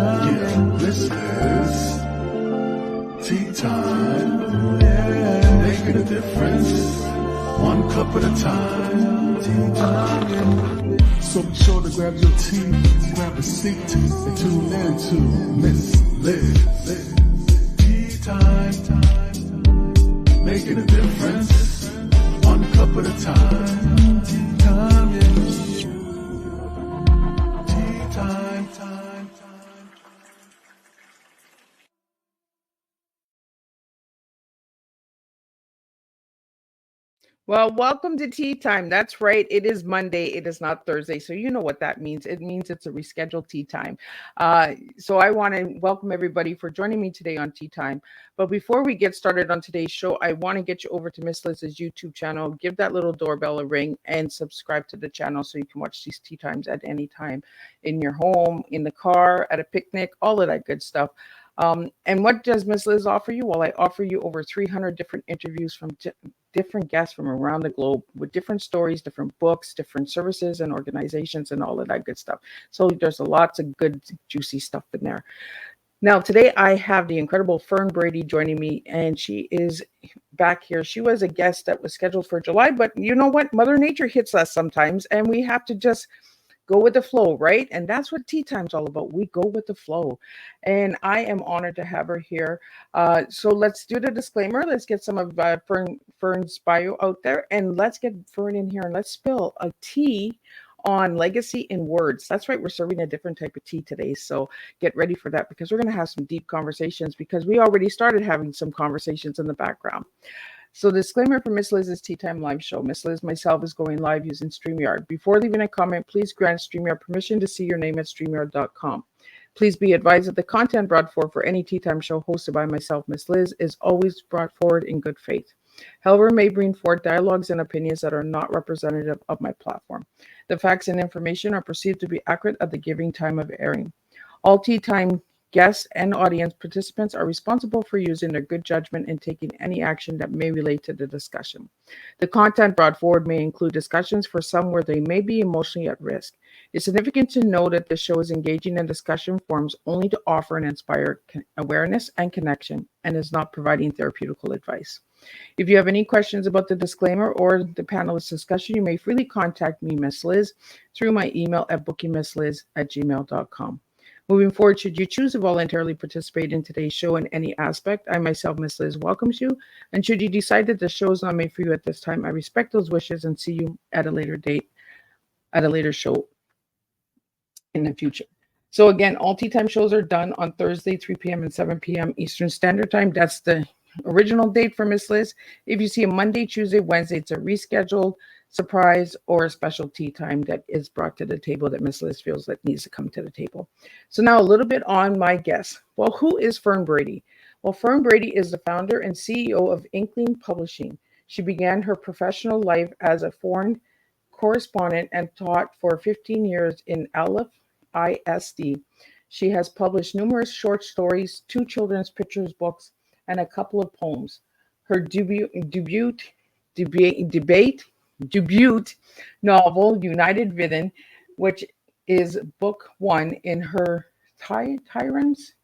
Yeah, this is tea time. Yeah, making a difference, one cup at a time. Tea time. So be sure to grab your tea, grab a seat, and tune in to Miss Liz. Tea time. Making a difference, one cup at a time. Tea time, yeah. Tea time. Well, welcome to Tea Time. That's right. It is Monday. It is not Thursday. So you know what that means. It means it's a rescheduled Tea Time. So I want to welcome everybody for joining me today on Tea Time. But before we get started on today's show, I want to get you over to Miss Liz's YouTube channel. Give that little doorbell a ring and subscribe to the channel so you can watch these Tea Times at any time in your home, in the car, at a picnic, all of that good stuff. And what does Miss Liz offer you? Well, I offer you over 300 different interviews from different guests from around the globe with different stories, different books, different services and organizations, and all of that good stuff. So there's lots of good, juicy stuff in there. Now, today I have the incredible Fern Brady joining me, and she is back here. She was a guest that was scheduled for July, but you know what? Mother Nature hits us sometimes, and we have to just go with the flow, right? And that's what Tea Time's all about. We go with the flow. And I am honored to have her here. So let's do the disclaimer. Let's get some of Fern's bio out there, and let's get Fern in here and let's spill a tea on legacy in words. That's right. We're serving a different type of tea today. So get ready for that because we're going to have some deep conversations because we already started having some conversations in the background. So disclaimer for Miss Liz's Tea Time live show. Miss Liz myself is going live using StreamYard. Before leaving a comment, please grant StreamYard permission to see your name at StreamYard.com. Please be advised that the content brought forward for any Tea Time show hosted by myself, Miss Liz, is always brought forward in good faith. However, may bring forth dialogues and opinions that are not representative of my platform. The facts and information are perceived to be accurate at the giving time of airing. All Tea Time guests and audience participants are responsible for using their good judgment and taking any action that may relate to the discussion. The content brought forward may include discussions for some where they may be emotionally at risk. It's significant to know that this show is engaging in discussion forums only to offer and inspire awareness and connection and is not providing therapeutical advice. If you have any questions about the disclaimer or the panelist discussion, you may freely contact me, Miss Liz, through my email at bookingmissliz@gmail.com. Moving forward, should you choose to voluntarily participate in today's show in any aspect, I myself, Miss Liz, welcomes you. And should you decide that the show is not made for you at this time, I respect those wishes and see you at a later date, at a later show in the future. So again, all Tea Time shows are done on Thursday, 3 p.m. and 7 p.m. Eastern Standard Time. That's the original date for Miss Liz. If you see a Monday, Tuesday, Wednesday, it's a rescheduled surprise or a special tea time that is brought to the table that Miss Liz feels that needs to come to the table. So now a little bit on my guest. Well, who is Fern Brady? Well, Fern Brady is the founder and CEO of Inklings Publishing. She began her professional life as a foreign correspondent and taught for 15 years in Aleph ISD. She has published numerous short stories, 2 children's pictures books, and a couple of poems. Her debut novel, United Villain, which is book 1 in her Tyrants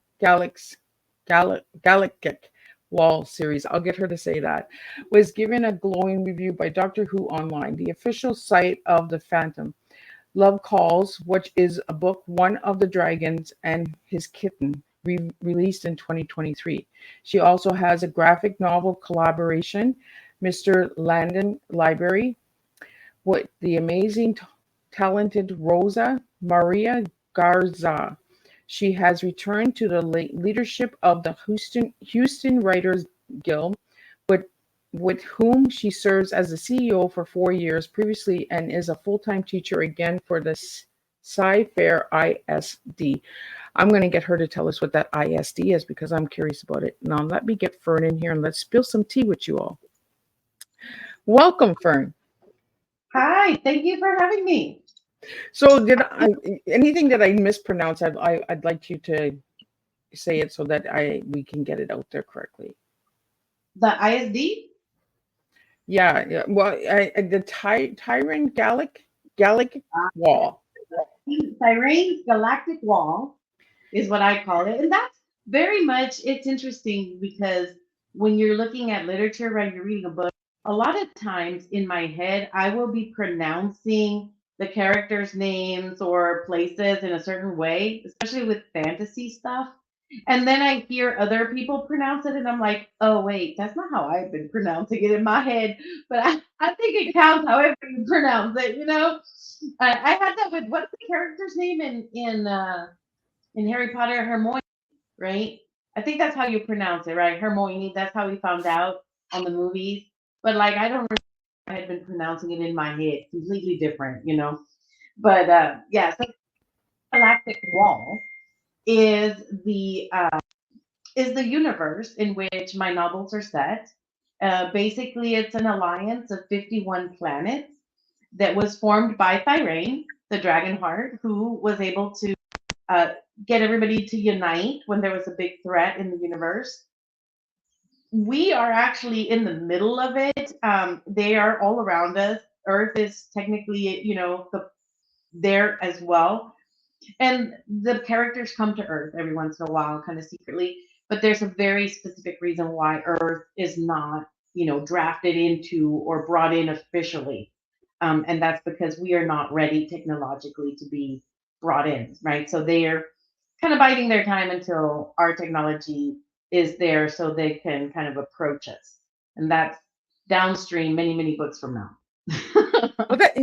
Galactic Wall series. I'll get her to say that. Was given a glowing review by Doctor Who Online, the official site of the Phantom. Love Calls, which is a book, One of the Dragons and His Kitten, released in 2023. She also has a graphic novel collaboration, Mr. Landon Library, with the amazing, talented Rosa Maria Garza. She has returned to the leadership of the Houston Writers Guild, with whom she serves as the CEO for 4 years previously and is a full-time teacher again for the Sci-Fair ISD. I'm going to get her to tell us what that ISD is because I'm curious about it. Now, let me get Fern in here and let's spill some tea with you all. Welcome, Fern. Hi, thank you for having me. So, did I anything that I mispronounced? I'd like you to say it so that we can get it out there correctly. The ISD? Yeah. Well, the Tyrant Galactic Uh, Wall. Sirene's Galactic Wall. is what I call it. And that's very much, it's interesting because when you're looking at literature, right, you're reading a book, a lot of times in my head, I will be pronouncing the characters' names or places in a certain way, especially with fantasy stuff. And then I hear other people pronounce it, and I'm like, oh, wait, that's not how I've been pronouncing it in my head. But I think it counts however you pronounce it, you know? I had that with what's the character's name in Harry Potter, Hermione, right? I think that's how you pronounce it, right? Hermione. That's how we found out on the movies. But like, I don't remember. I had been pronouncing it in my head, completely different, you know. But yeah, so Galactic Wall is the uh, is the universe in which my novels are set. Basically, it's an alliance of 51 planets that was formed by Thyrane, the Dragonheart, who was able to uh, get everybody to unite when there was a big threat in the universe. We are actually in the middle of it. They are all around us. Earth is technically, you know, there as well. And the characters come to Earth every once in a while, kind of secretly. But there's a very specific reason why Earth is not, you know, drafted into or brought in officially. And that's because we are not ready technologically to be brought in, right? So they are kind of biding their time until our technology is there so they can kind of approach us. And that's downstream many, many books from now. Well, that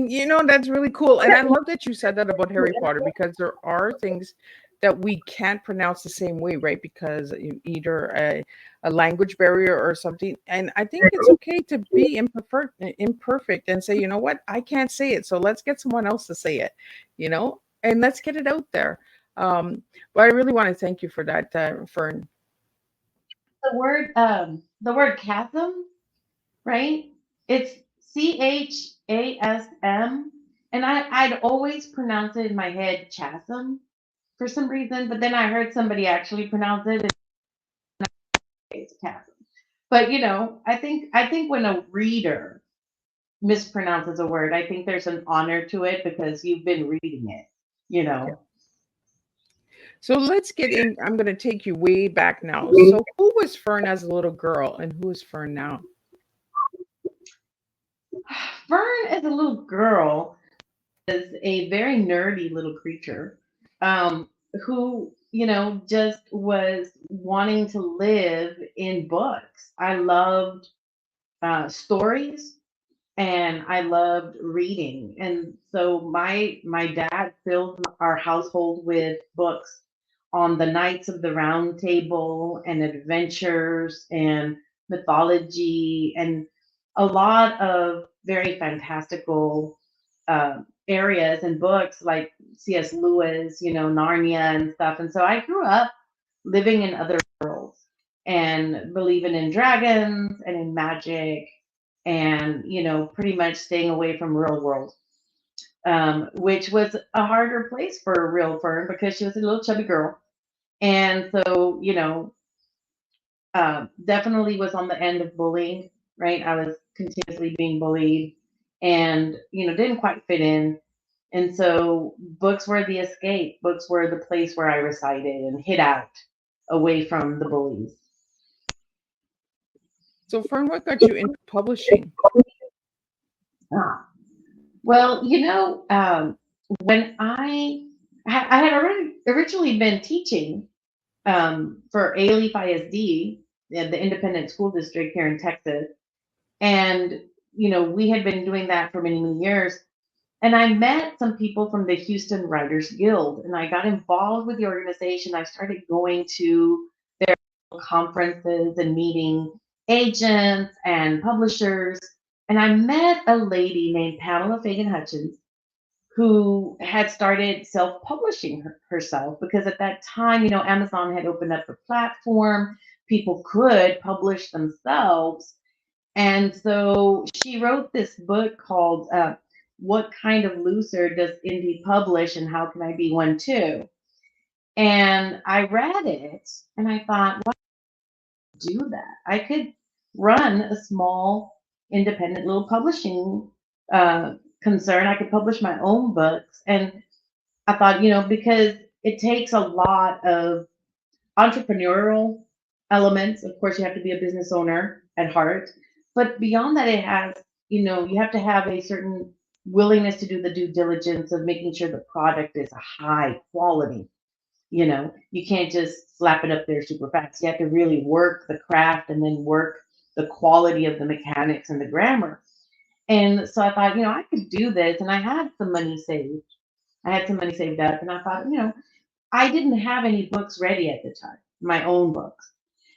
that's really cool, and I love that you said that about Harry Potter because there are things that we can't pronounce the same way, right? Because either a language barrier or something, and I think it's okay to be imperfect, and say, you know what, I can't say it, so let's get someone else to say it, and let's get it out there. But I really want to thank you for that, Fern. The word chasm, right? It's CHASM. And I'd always pronounce it in my head chasm for some reason, but then I heard somebody actually pronounce it, and it's chasm. But you know, I think when a reader mispronounces a word, I think there's an honor to it because you've been reading it, you know. So let's get in. I'm going to take you way back now. So who was Fern as a little girl, and who is Fern now? Fern as a little girl is a very nerdy little creature who, you know, just was wanting to live in books. I loved stories and I loved reading. And so my dad filled our household with books on the Knights of the Round Table and adventures and mythology and a lot of very fantastical areas and books like C.S. Lewis, you know, Narnia and stuff. And so I grew up living in other worlds and believing in dragons and in magic and, you know, pretty much staying away from real world, which was a harder place for a real Fern because she was a little chubby girl. And so, you know, definitely was on the end of bullying, right? I was continuously being bullied and, you know, didn't quite fit in. And so books were the escape. Books were the place where I resided and hid out away from the bullies. So Fern, what got you into publishing? Ah. Well, you know, when I had already originally been teaching for Alief ISD, the independent school district here in Texas, and you know we had been doing that for many many years. And I met some people from the Houston Writers Guild, and I got involved with the organization. I started going to their conferences and meeting agents and publishers. And I met a lady named Pamela Fagan Hutchins who had started self-publishing herself because at that time, you know, Amazon had opened up a platform. People could publish themselves. And so she wrote this book called What Kind of Loser Does Indie Publish and How Can I Be One Too? And I read it and I thought, why do that? I could run a small independent little publishing uh, concern. I could publish my own books. And I thought, you know, because it takes a lot of entrepreneurial elements. Of course, you have to be a business owner at heart, but beyond that, it has, you have to have a certain willingness to do the due diligence of making sure the product is a high quality. You can't just slap it up there super fast. You have to really work the craft and then work the quality of the mechanics and the grammar. And so I thought, I could do this. And I had some money saved. I had some money saved up. And I thought, I didn't have any books ready at the time, my own books.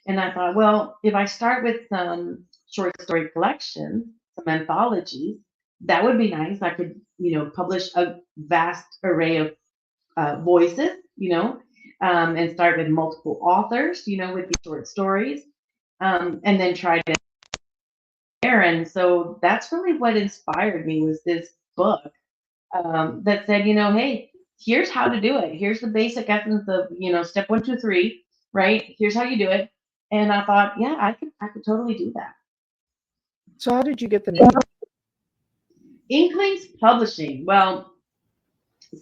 And I thought, well, if I start with some short story collections, some anthologies, that would be nice. I could, publish a vast array of voices, and start with multiple authors, with these short stories, and then try to there. And so that's really what inspired me was this book that said, hey, here's how to do it. Here's the basic essence of, step 1, 2, 3, right? Here's how you do it. And I thought, yeah, I could totally do that. So how did you get the name? Inklings Publishing. Well,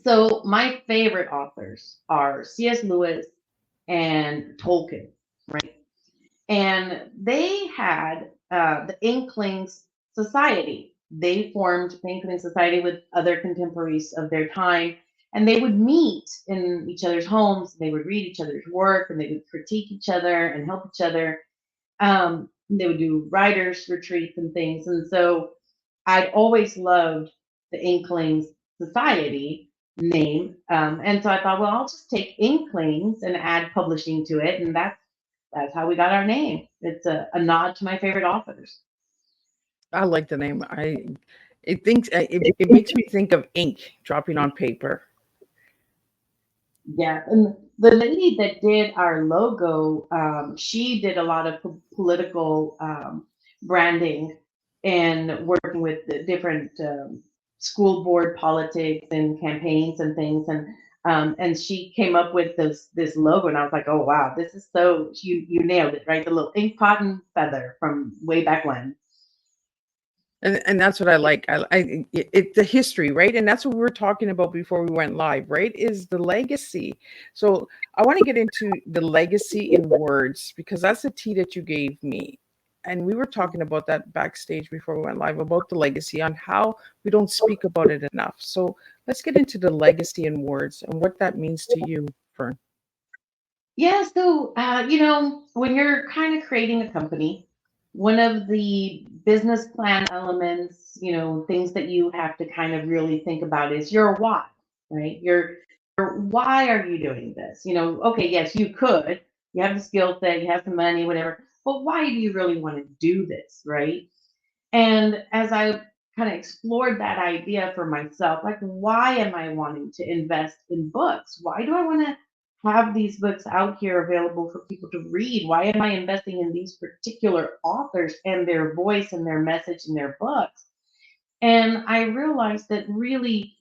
so my favorite authors are C.S. Lewis and Tolkien, right? And they had the Inklings Society. They formed the Inklings Society with other contemporaries of their time, and they would meet in each other's homes. They would read each other's work, and they would critique each other and help each other. They would do writers' retreats and things. And so I'd always loved the Inklings Society name. And so I thought, well, I'll just take Inklings and add publishing to it. And that's how we got our name. It's a nod to my favorite authors. I like the name. It makes me think of ink dropping on paper. Yeah, and the lady that did our logo, she did a lot of political branding and working with the different school board politics and campaigns and things, and she came up with this logo, and I was like, oh wow, this is so you nailed it, right? The little ink pot and feather from way back when. And that's what I like. The history, right? And that's what we were talking about before we went live, right? Is the legacy. So I want to get into the legacy in words because that's the tea that you gave me. And we were talking about that backstage before we went live about the legacy on how we don't speak about it enough. So let's get into the legacy in words and what that means to you, Fern. Yeah, so when you're kind of creating a company, one of the business plan elements, things that you have to kind of really think about is your why, right? Your why are you doing this? Okay, yes, you have the skill set, you have the money, whatever, but why do you really want to do this, right? And as I kind of explored that idea for myself, like, why am I wanting to invest in books? Why do I want to have these books out here available for people to read? Why am I investing in these particular authors and their voice and their message and their books? And I realized that really,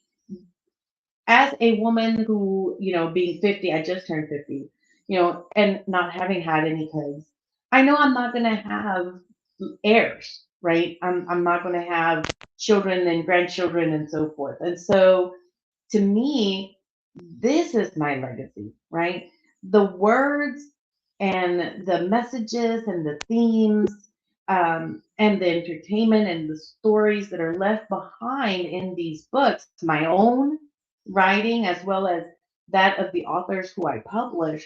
as a woman who, being 50, I just turned 50, and not having had any kids, I know I'm not going to have heirs, right? I'm not going to have children and grandchildren and so forth. And so to me, this is my legacy, right? The words and the messages and the themes, and the entertainment and the stories that are left behind in these books, my own writing as well as that of the authors who I publish,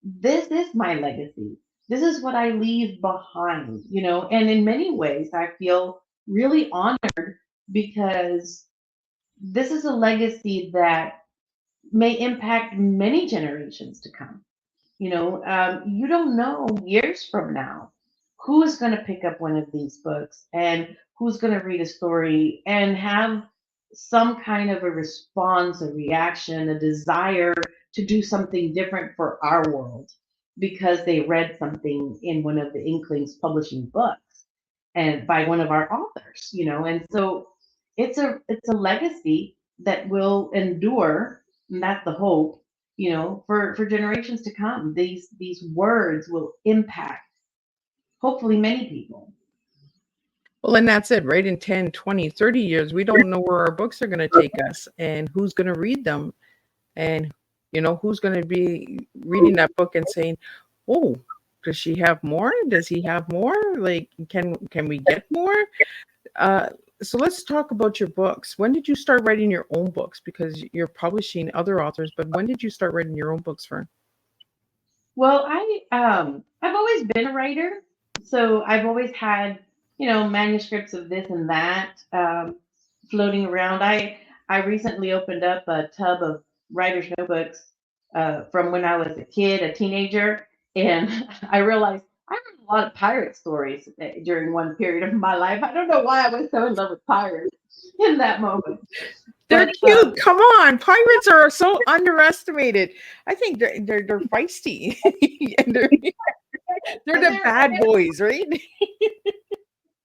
this is my legacy. This is what I leave behind, and in many ways, I feel really honored because this is a legacy that may impact many generations to come. You don't know years from now who's going to pick up one of these books and who's going to read a story and have some kind of a response, a reaction, a desire to do something different for our world because they read something in one of the Inklings publishing books and by one of our authors, and so it's a legacy that will endure, and that's the hope, for generations to come. These words will impact hopefully many people. Well, and that's it, right? In 10, 20, 30 years, we don't know where our books are going to take us and who's going to read them and Who's going to be reading that book and saying, "Oh, does she have more? Does he have more? Like, can we get more?" Uh, so let's talk about your books. When did you start writing your own books? Because you're publishing other authors, but when did you start writing your own books, Fern? Well, I've always been a writer, so I've always had manuscripts of this and that floating around. I recently opened up a tub of writer's notebooks from when I was a kid, a teenager, and I realized I read a lot of pirate stories during one period of my life. I don't know why I was so in love with pirates in that moment, They're but cute. Come on, pirates are so underestimated. I think they're feisty, and they're and the bad boys, right?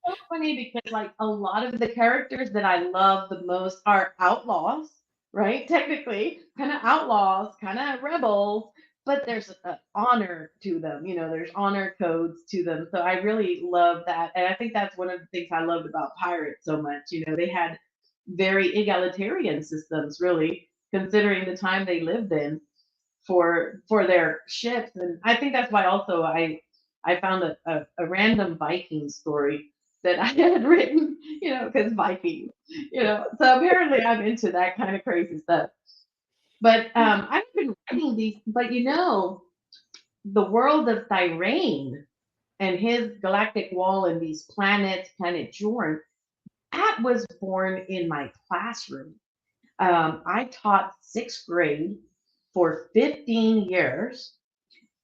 so funny because like a lot of the characters that I love the most are outlaws, right? Technically, kind of outlaws, kind of rebels, but there's honor to them. There's honor codes to them. So I really love that, and I think that's one of the things I loved about pirates so much. They had very egalitarian systems, really, considering the time they lived in for their ships. And I think that's why also I found a random Viking story that I had written, because Vikings, So apparently I'm into that kind of crazy stuff. But I've been writing these, but the world of Thyrane and his galactic wall and these planets, Planet Jorn, that was born in my classroom. I taught sixth grade for 15 years.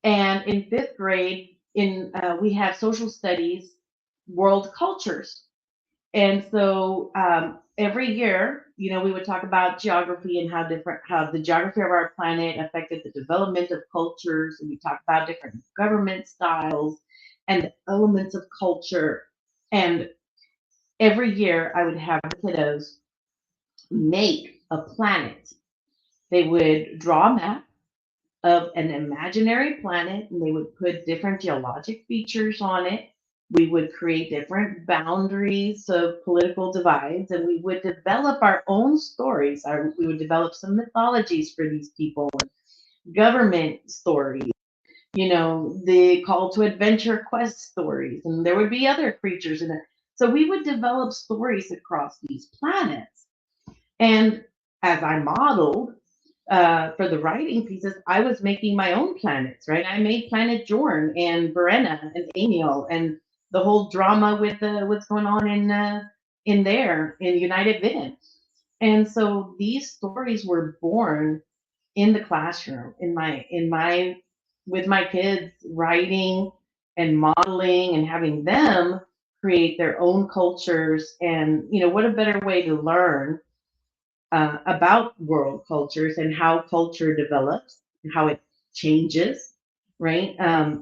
And in fifth grade, we have social studies, world cultures. And so every year, we would talk about geography and how the geography of our planet affected the development of cultures. And we talk about different government styles and the elements of culture. And every year, I would have the kiddos make a planet. They would draw a map of an imaginary planet, and they would put different geologic features on it. We would create different boundaries of political divides, and we would develop our own stories. We would develop some mythologies for these people, government stories, the call to adventure quest stories, and there would be other creatures in it. So we would develop stories across these planets. And as I modeled, for the writing pieces, I was making my own planets, right? I made Planet Jorn and Verena and Amiel and the whole drama with what's going on in there in United Viden. And so these stories were born in the classroom, in my with my kids writing and modeling and having them create their own cultures. And what a better way to learn about world cultures and how culture develops and how it changes, right?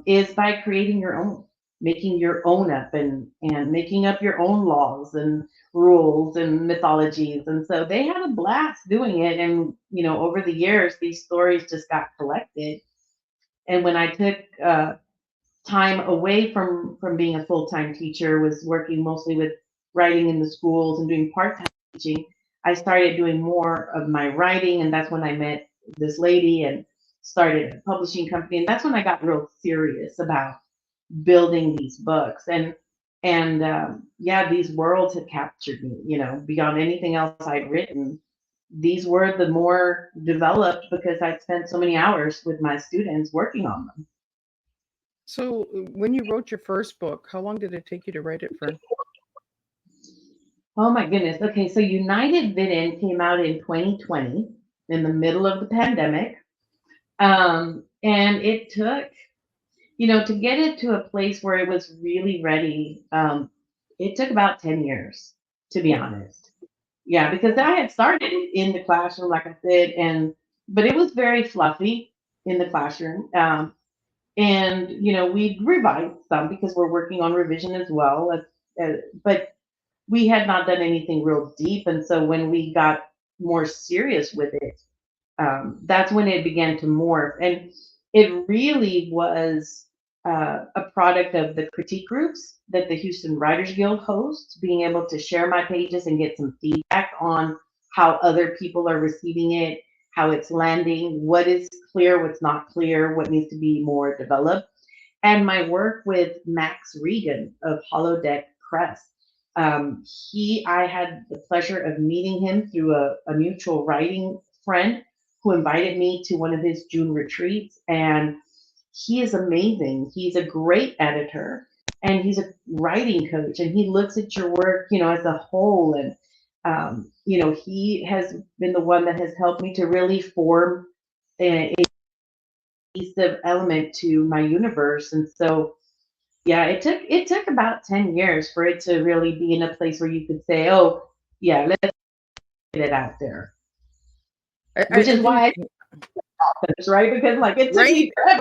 Is by creating your own, making your own up and making up your own laws and rules and mythologies. And so they had a blast doing it. And, over the years, these stories just got collected. And when I took time away from being a full-time teacher, was working mostly with writing in the schools and doing part-time teaching, I started doing more of my writing, and that's when I met this lady and started a publishing company. And that's when I got real serious about building these books. And yeah, these worlds had captured me, beyond anything else I'd written. These were the more developed because I'd spent so many hours with my students working on them. So when you wrote your first book, how long did it take you to write it, Fern? Oh my goodness. Okay, so United Viden came out in 2020 in the middle of the pandemic. And it took, to get it to a place where it was really ready, it took about 10 years, to be honest. Yeah, because I had started in the classroom, like I said, but it was very fluffy in the classroom. And, we revised some because we're working on revision as well. But we had not done anything real deep. And so when we got more serious with it, that's when it began to morph. And it really was a product of the critique groups that the Houston Writers Guild hosts, being able to share my pages and get some feedback on how other people are receiving it. how it's landing, what is clear, what's not clear, what needs to be more developed. And my work with Max Regan of Holodeck Press. I had the pleasure of meeting him through a mutual writing friend who invited me to one of his June retreats. And he is amazing. He's a great editor and he's a writing coach and he looks at your work, as a whole. And, he has been the one that has helped me to really form a cohesive element to my universe. And so, yeah, it took about 10 years for it to really be in a place where you could say, oh, yeah, let's get it out there. Which I is think why I authors, right? Because like it took right. me forever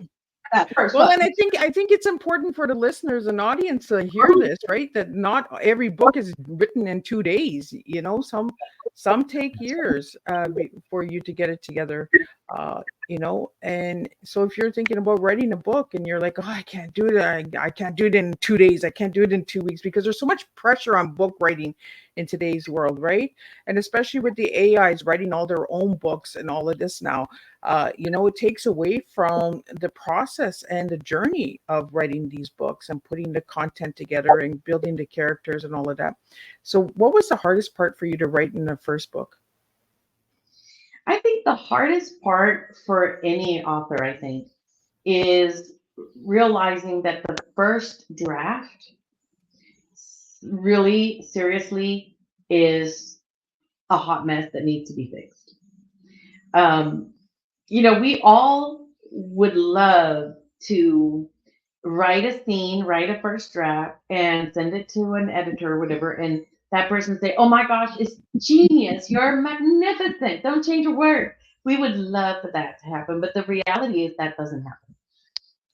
that first Well, one. and I think it's important for the listeners and audience to hear this, right? That not every book is written in 2 days. Some take years for you to get it together. And so if you're thinking about writing a book and you're like, oh, I can't do it, I can't do it in 2 days, I can't do it in 2 weeks, because there's so much pressure on book writing in today's world, right? And especially with the AIs writing all their own books and all of this now, it takes away from the process and the journey of writing these books and putting the content together and building the characters and all of that. So, what was the hardest part for you to write in the first book? I think the hardest part for any author, I think, is realizing that the first draft really seriously is a hot mess that needs to be fixed. Um, we all would love to write a scene, write a first draft, and send it to an editor or whatever, and that person say, "Oh my gosh, it's genius! You're magnificent! Don't change a word." We would love for that to happen, but the reality is that doesn't happen.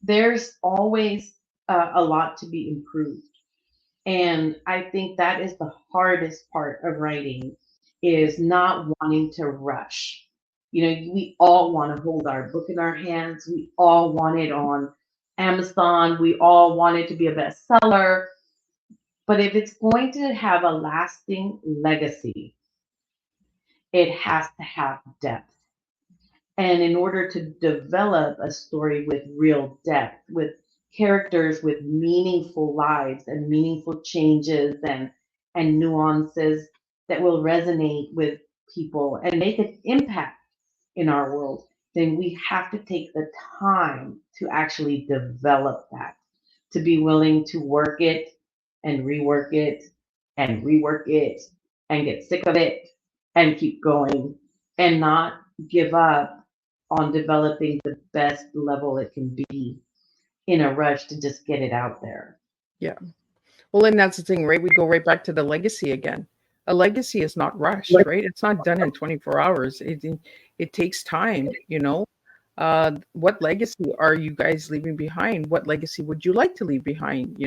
There's always a lot to be improved. And I think that is the hardest part of writing is not wanting to rush. We all want to hold our book in our hands. We all want it on Amazon. We all want it to be a bestseller. But if it's going to have a lasting legacy, it has to have depth. And in order to develop a story with real depth, with characters with meaningful lives and meaningful changes and nuances that will resonate with people and make an impact in our world, then we have to take the time to actually develop that, to be willing to work it and rework it and rework it and get sick of it and keep going and not give up on developing the best level it can be in a rush to just get it out there. Yeah. Well, and that's the thing, right? We go right back to the legacy again. A legacy is not rushed, right? It's not done in 24 hours. It takes time. What legacy are you guys leaving behind? What legacy would you like to leave behind?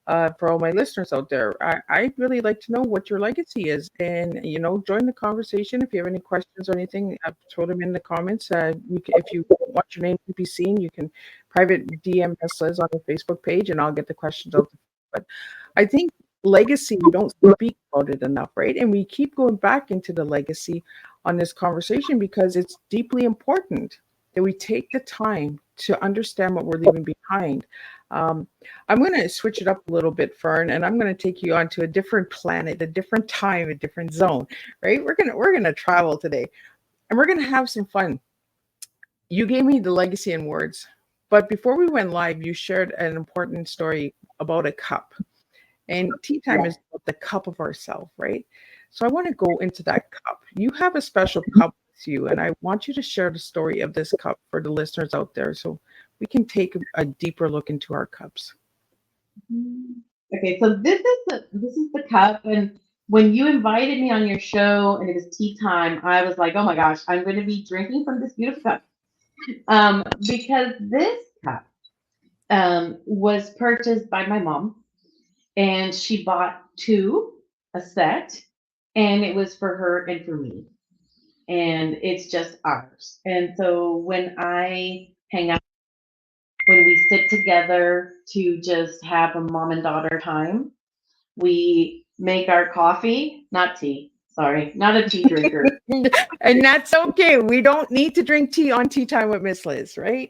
For all my listeners out there, I really like to know what your legacy is, and join the conversation. If you have any questions or anything, throw them in the comments. If you want your name to be seen, you can private DM us Liz on the Facebook page, and I'll get the questions out. But I think legacy, we don't speak about it enough, right? And we keep going back into the legacy on this conversation because it's deeply important that we take the time to understand what we're leaving behind. Um, I'm going to switch it up a little bit, Fern, and I'm going to take you onto a different planet, a different time, a different zone, right? We're gonna travel today, and we're going to have some fun. You gave me the legacy in words, but before we went live, you shared an important story about a cup. And tea time is about the cup of ourselves, right? So I want to go into that cup. You have a special cup with you, and I want you to share the story of this cup for the listeners out there so we can take a deeper look into our cups. Okay, so this is the cup, and when you invited me on your show and it was tea time, I was like, oh my gosh, I'm going to be drinking from this beautiful cup, because this cup was purchased by my mom, and she bought two, a set, and it was for her and for me, and it's just ours. And so when I hang out, when we sit together to just have a mom and daughter time, we make our coffee, not tea. Sorry, not a tea drinker. And that's okay. We don't need to drink tea on Tea Time with Miss Liz, right?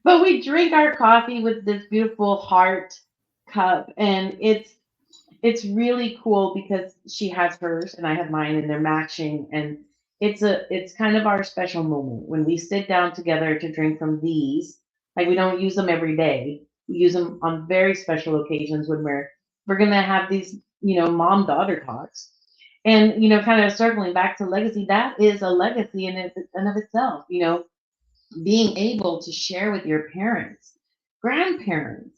But we drink our coffee with this beautiful heart cup, and it's really cool because she has hers and I have mine, and they're matching. And it's kind of our special moment when we sit down together to drink from these. Like, we don't use them every day. We use them on very special occasions when we're gonna have these, mom daughter talks. And kind of circling back to legacy, that is a legacy in of itself. Being able to share with your parents, grandparents,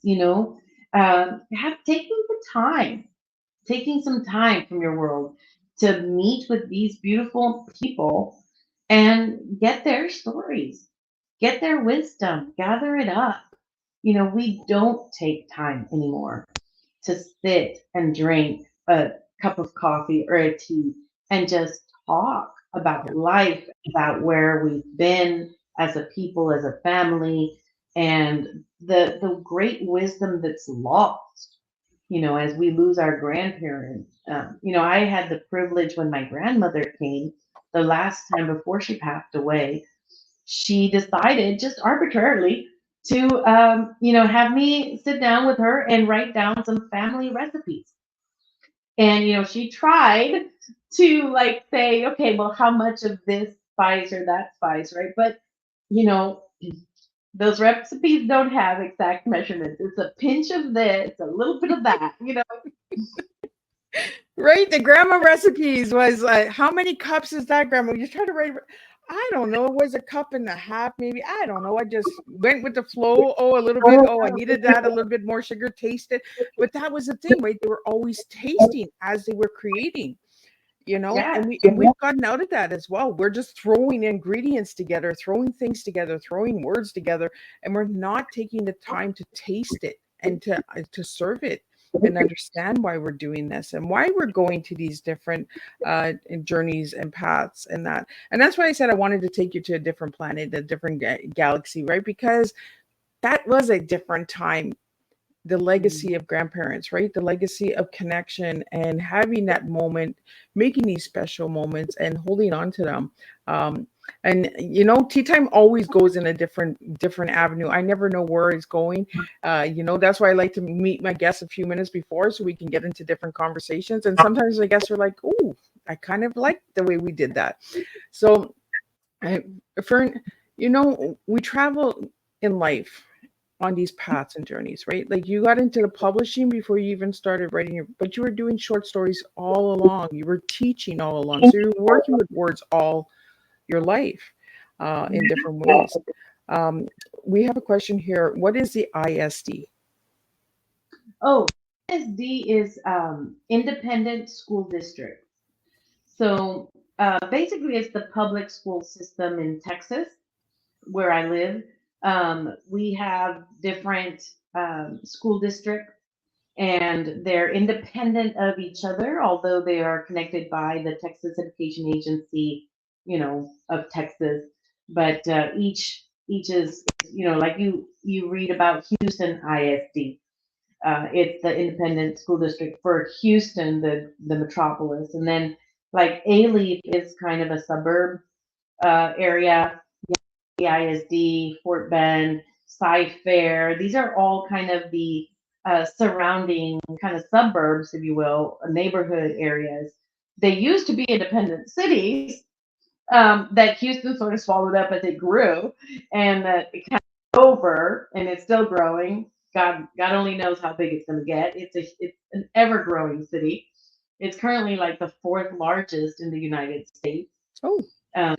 have taking the time, taking some time from your world to meet with these beautiful people and get their stories, get their wisdom, gather it up. We don't take time anymore to sit and drink a cup of coffee or a tea and just talk Yeah. about life, about where we've been as a people, as a family, and the great wisdom that's lost. As we lose our grandparents. I had the privilege when my grandmother came the last time before she passed away. She decided just arbitrarily to, have me sit down with her and write down some family recipes. And, she tried to like say, okay, well, how much of this spice or that spice, right? But, you know, those recipes don't have exact measurements. It's a pinch of this, a little bit of that. Right? The grandma recipes was how many cups is that, grandma? You try to write, I don't know, it was a cup and a half, maybe. I don't know. I just went with the flow. Oh, a little bit. Oh, I needed that, a little bit more sugar, taste it. But that was the thing, right? They were always tasting as they were creating. Yeah. And we've gotten out of that as well. We're just throwing ingredients together, throwing things together, throwing words together, and we're not taking the time to taste it and to serve it and understand why we're doing this and why we're going to these different journeys and paths and that. And that's why I said I wanted to take you to a different planet, a different galaxy, right? Because that was a different time, the legacy of grandparents, right? The legacy of connection and having that moment, making these special moments and holding on to them. Um, and tea time always goes in a different avenue. I never know where it's going. That's why I like to meet my guests a few minutes before so we can get into different conversations. And sometimes the guests are like, "Oh, I kind of like the way we did that." So, I, Fern, we travel in life on these paths and journeys, right? Like you got into the publishing before you even started writing but you were doing short stories all along. You were teaching all along. So you're working with words all your life in different ways. Um, we have a question here. What is the ISD? Oh, SD is Independent School District. So basically, it's the public school system in Texas, where I live. We have different school districts, and they're independent of each other, although they are connected by the Texas Education Agency, of Texas. But each is, like you read about Houston ISD. It's the independent school district for Houston, the metropolis, and then like A-Leaf is kind of a suburb area. ISD, Fort Bend, Cy-Fair. These are all kind of the surrounding kind of suburbs, if you will, neighborhood areas. They used to be independent cities that Houston sort of swallowed up as it grew, and that it kind of over, and it's still growing. God only knows how big it's going to get. It's an ever growing city. It's currently like the fourth largest in the United States. Oh, Um,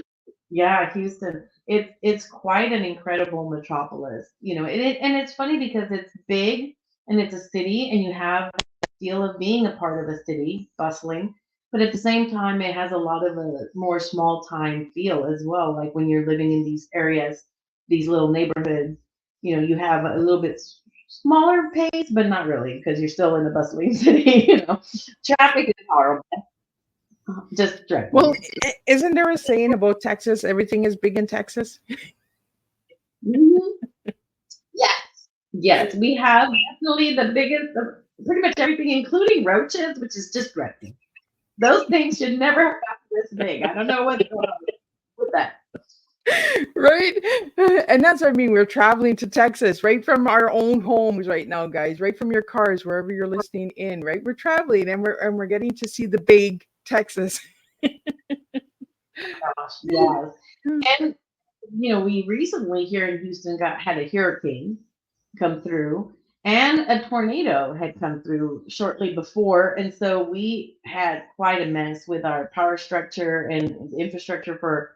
yeah, Houston. It's quite an incredible metropolis, and it's funny because it's big and it's a city, and you have a feel of being a part of a city, bustling, but at the same time, it has a lot of a more small time feel as well. Like when you're living in these areas, these little neighborhoods, you have a little bit smaller pace, but not really because you're still in a bustling city. Traffic is horrible, just well, dreadful. isn't there a saying about Texas? Everything is big in Texas. Mhm. Yes, yes, we have definitely the biggest, pretty much everything, including roaches, which is just dreadful. Those things should never have gotten this big. I don't know what's going on with that. Right? And that's what I mean. We're traveling to Texas, right from our own homes right now, guys, right from your cars, wherever you're listening in, right? We're traveling and we're getting to see the big Texas. Gosh, yes. And we recently here in Houston had a hurricane come through, and a tornado had come through shortly before, and so we had quite a mess with our power structure and infrastructure for.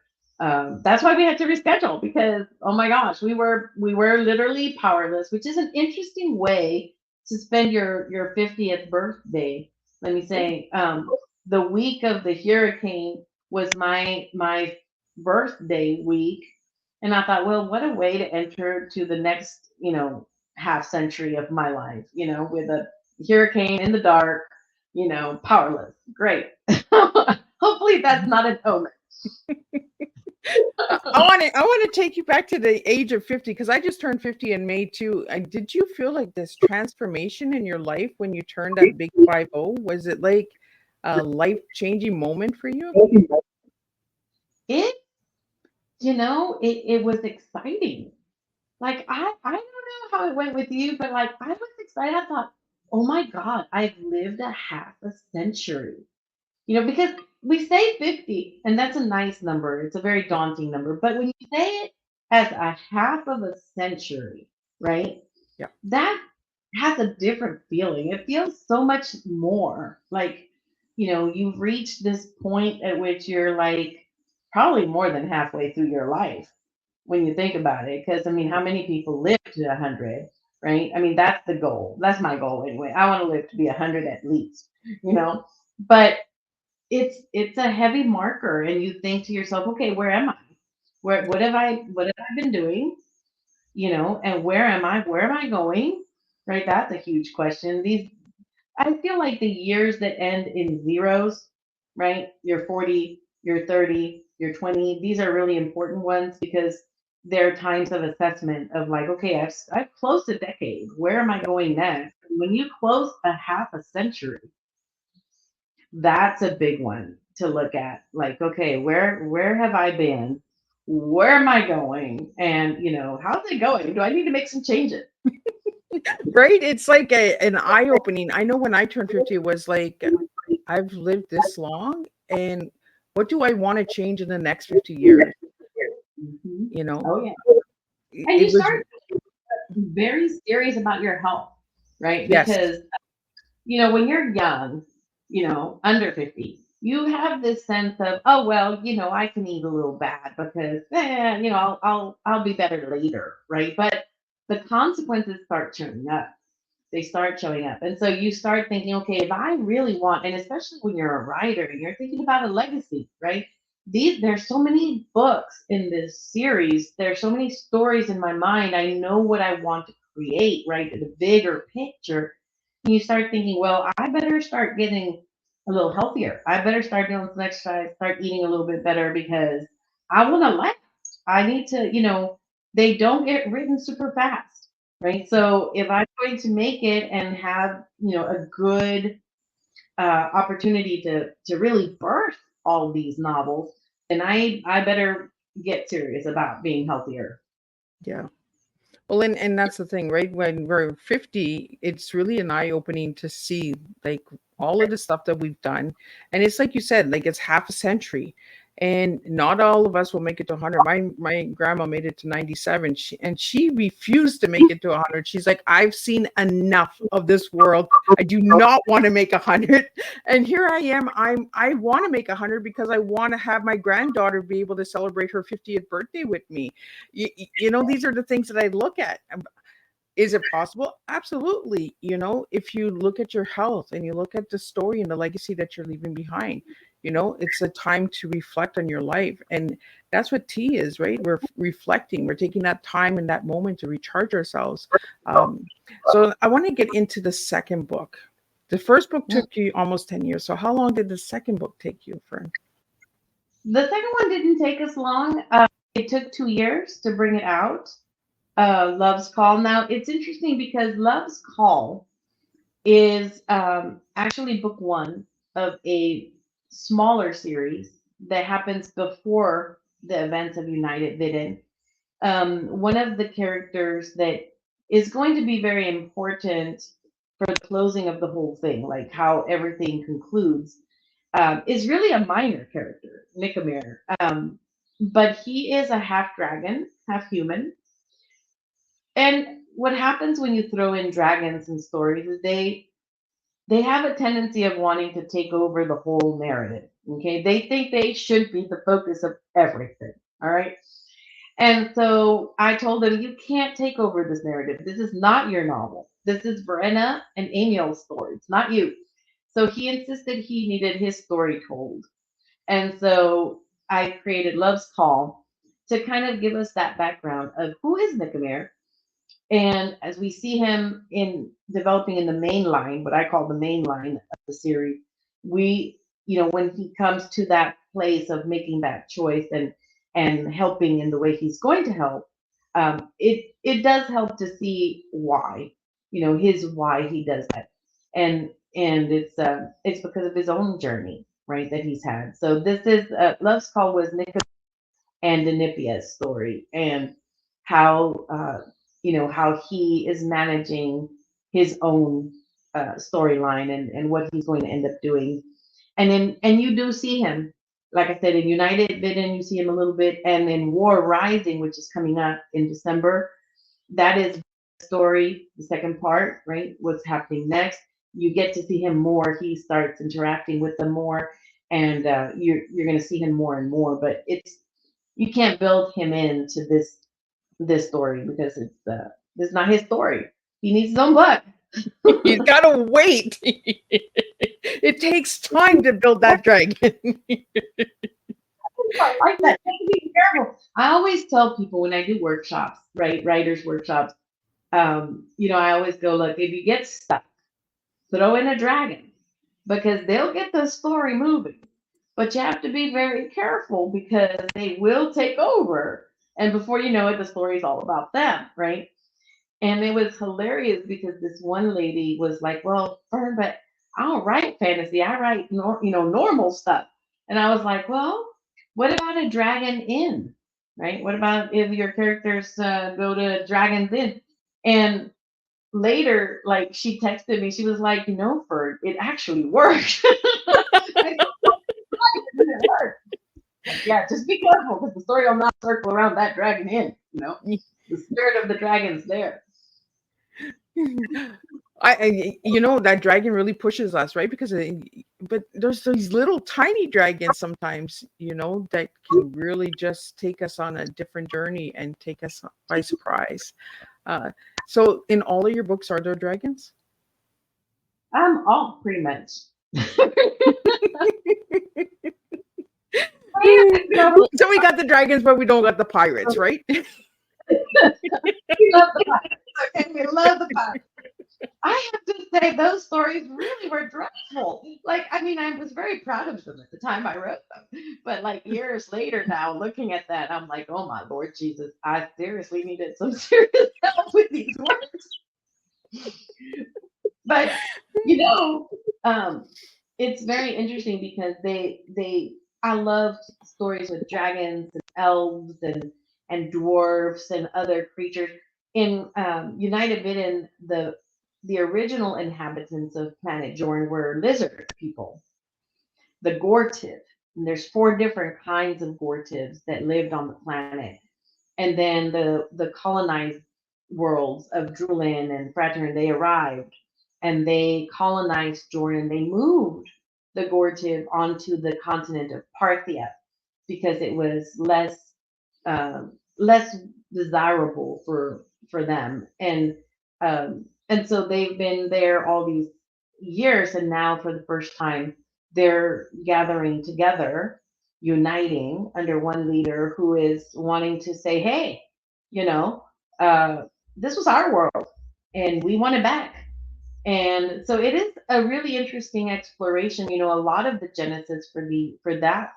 That's why we had to reschedule because oh my gosh, we were literally powerless, which is an interesting way to spend your 50th birthday. Let me say, the week of the hurricane was my birthday week. And I thought, well, what a way to enter to the next, half century of my life, with a hurricane in the dark, powerless. Great. Hopefully that's not an omen. I want to take you back to the age of 50 because I just turned 50 in May too. Did you feel like this transformation in your life when you turned that big 50? Was it like a life-changing moment for you? It, it was exciting. Like I don't know how it went with you, but like I was excited. I thought, oh my God, I've lived a half a century. Because we say 50, and that's a nice number. It's a very daunting number. But when you say it as a half of a century, right, Yeah. that has a different feeling. It feels so much more like, you've reached this point at which you're like probably more than halfway through your life when you think about it. Because, I mean, how many people live to 100, right? I mean, that's the goal. That's my goal anyway. I want to live to be 100 at least, But it's a heavy marker, and you think to yourself, okay, where am I? What have I been doing? And where am I going? Right? That's a huge question. I feel like the years that end in zeros, right? You're 40, you're 30, you're 20. These are really important ones because they're times of assessment of like, okay, I've closed a decade. Where am I going next? When you close a half a century, that's a big one to look at. Like, okay, where have I been? Where am I going? And how's it going? Do I need to make some changes? Right? It's like an eye-opening. I know when I turned 50, it was like, I've lived this long, and what do I want to change in the next 50 years? Mhm. You know, Oh yeah. And you it was, start very serious about your health, right? yes, Because when you're young, under 50, you have this sense of, oh well, I can eat a little bad because I'll be better later, right? But the consequences start showing up. They start showing up. And so you start thinking, okay, if I really want, and especially when you're a writer and you're thinking about a legacy, right? There's so many books in this series. There's so many stories in my mind. I know what I want to create, right? The bigger picture. And you start thinking, well, I better start getting a little healthier. I better start doing some exercise, start eating a little bit better because I want to last. I need to, they don't get written super fast, right? So if I'm going to make it and have, a good opportunity to really birth all these novels, then I better get serious about being healthier. yeah. Well, and that's the thing, right? When we're 50, it's really an eye-opening to see like all of the stuff that we've done. And it's like you said, like it's half a century. And not all of us will make it to 100. My grandma made it to 97. She refused to make it to 100. She's like, I've seen enough of this world. I do not want to make 100. And here I am. I want to make 100 because I want to have my granddaughter be able to celebrate her 50th birthday with me. These are the things that I look at. Is it possible? Absolutely. If you look at your health and you look at the story and the legacy that you're leaving behind, it's a time to reflect on your life. And that's what tea is, right? We're reflecting, we're taking that time and that moment to recharge ourselves. So I want to get into the second book. The first book Mm. took you almost 10 years. So how long did the second book take you, Fern? The second one didn't take us long. It took 2 years to bring it out. Love's Call. Now it's interesting because Love's Call is actually book one of a smaller series that happens before the events of United Vidin. One of the characters that is going to be very important for the closing of the whole thing, like how everything concludes, is really a minor character, Nikamir. But he is a half dragon, half human. And what happens when you throw in dragons in stories is they have a tendency of wanting to take over the whole narrative. Okay, they think they should be the focus of everything. All right. And so I told him, you can't take over this narrative. This is not your novel. This is Brenna and Emil's story. It's not you. So he insisted he needed his story told. And so I created Love's Call to kind of give us that background of who is Nikamir. And as we see him in developing in the main line, what I call the main line of the series, we, when he comes to that place of making that choice and helping in the way he's going to help, it does help to see why, his why he does that, and it's because of his own journey, right, that he's had. So this is Love's Call was Nick and Danipia's story, and how how he is managing his own storyline, and what he's going to end up doing. And you do see him, like I said, in United Bidden, you see him a little bit, and in War Rising, which is coming up in December, that is the story, the second part, right? What's happening next? You get to see him more. He starts interacting with them more, and you're going to see him more and more. But you can't build him into this story because this is not his story. He needs his own book. He's got to wait. It takes time to build that dragon. I like that. You have to be careful. I always tell people when I do workshops, right, writers workshops, I always go, look, if you get stuck, throw in a dragon because they'll get the story moving. But you have to be very careful because they will take over. And before you know it, the story's all about them, right? And it was hilarious because this one lady was like, "Well, Fern, but I don't write fantasy. I write, normal stuff." And I was like, "Well, what about a dragon inn, right? What about if your characters go to Dragon's Inn?" And later, like she texted me, she was like, Fern, it actually worked. I thought it worked. Like, yeah, just be careful because the story will not circle around that dragon inn. The spirit of the dragon's there. That dragon really pushes us, right? Because but there's these little tiny dragons sometimes, that can really just take us on a different journey and take us by surprise. So in all of your books, are there dragons? All pretty much. So we got the dragons, but we don't got the pirates, right? We love the pirates. Okay, we love the pirates. I have to say, those stories really were dreadful. Like, I mean, I was very proud of them at the time I wrote them. But like years later now, looking at that, I'm like, oh my Lord Jesus, I seriously needed some serious help with these words. But you know, um, it's very interesting because I love stories with dragons and elves and dwarfs and other creatures. In United Bidden, the original inhabitants of planet Jorn were lizard people, the Gortiv. And there's four different kinds of Gortivs that lived on the planet. And then the colonized worlds of Drulin and Fratern, they arrived and they colonized Jordan. They moved the Gortiv onto the continent of Parthia because it was less desirable for them, and so they've been there all these years, and now for the first time they're gathering together, uniting under one leader who is wanting to say, hey, you know, uh, this was our world and we want it back. And so it is a really interesting exploration. A lot of the genesis for that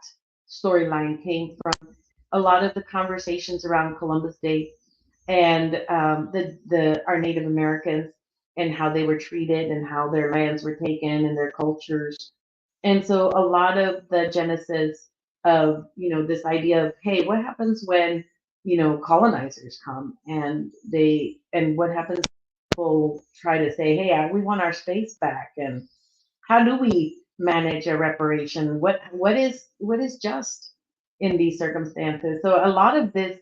storyline came from a lot of the conversations around Columbus Day and the our Native Americans and how they were treated and how their lands were taken and their cultures. And so a lot of the genesis of, this idea of, hey, what happens when, colonizers come and what happens when people try to say, hey, we want our space back, and how do we manage a reparation? What is just in these circumstances? So a lot of this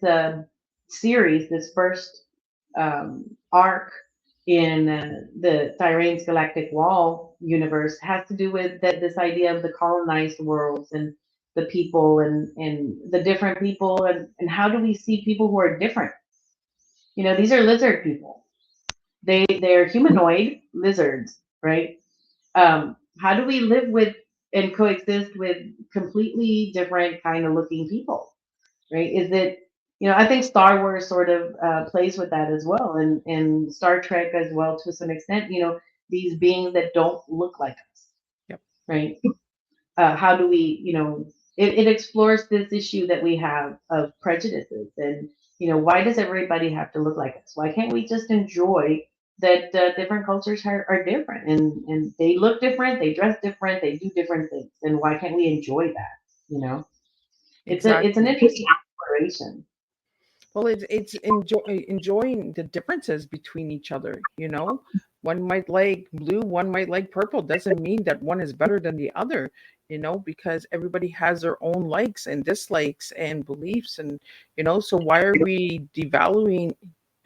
series, this first arc in the Tyrann's Galactic Wall universe, has to do with this idea of the colonized worlds and the people and the different people, and how do we see people who are different? These are lizard people. They're humanoid lizards, right? How do we live with and coexist with completely different kind of looking people, right? Is it, I think Star Wars sort of plays with that as well, and Star Trek as well to some extent. These beings that don't look like us, Yep. right? How do we, it explores this issue that we have of prejudices, and why does everybody have to look like us? Why can't we just enjoy that different cultures are different, and they look different, they dress different, they do different things, and why can't we enjoy that? It's an Exactly. interesting exploration. Well, it's enjoying the differences between each other. One might like blue, one might like purple. Doesn't mean that one is better than the other. Because everybody has their own likes and dislikes and beliefs, and so why are we devaluing